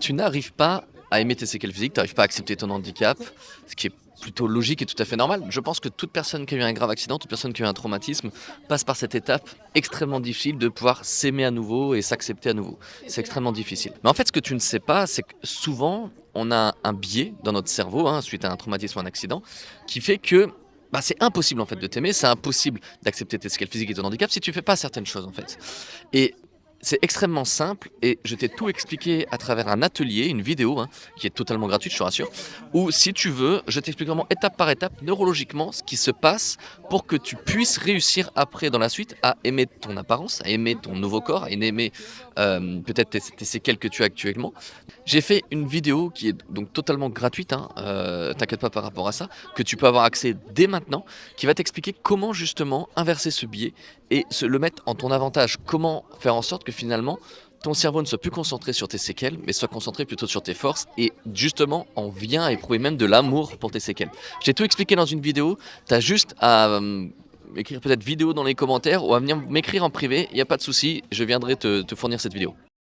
Tu n'arrives pas à aimer tes séquelles physiques, tu n'arrives pas à accepter ton handicap, ce qui est plutôt logique et tout à fait normal. Je pense que toute personne qui a eu un grave accident, toute personne qui a eu un traumatisme passe par cette étape extrêmement difficile de pouvoir s'aimer à nouveau et s'accepter à nouveau. C'est extrêmement difficile. Mais en fait, ce que tu ne sais pas, c'est que souvent, on a un biais dans notre cerveau, suite à un traumatisme ou un accident, qui fait que c'est impossible en fait de t'aimer, c'est impossible d'accepter tes séquelles physiques et ton handicap si tu fais pas certaines choses en fait. Et c'est extrêmement simple et je t'ai tout expliqué à travers un atelier, une vidéo qui est totalement gratuite, je te rassure, où si tu veux, je t'explique vraiment étape par étape, neurologiquement, ce qui se passe pour que tu puisses réussir après dans la suite à aimer ton apparence, à aimer ton nouveau corps, à aimer peut-être tes séquelles que tu as actuellement. J'ai fait une vidéo qui est donc totalement gratuite, t'inquiète pas par rapport à ça, que tu peux avoir accès dès maintenant, qui va t'expliquer comment justement inverser ce biais et le mettre en ton avantage. Comment faire en sorte que finalement ton cerveau ne soit plus concentré sur tes séquelles, mais soit concentré plutôt sur tes forces et justement en vient à éprouver même de l'amour pour tes séquelles. J'ai tout expliqué dans une vidéo, tu as juste à écrire peut-être vidéo dans les commentaires ou à venir m'écrire en privé, il n'y a pas de souci, je viendrai te fournir cette vidéo.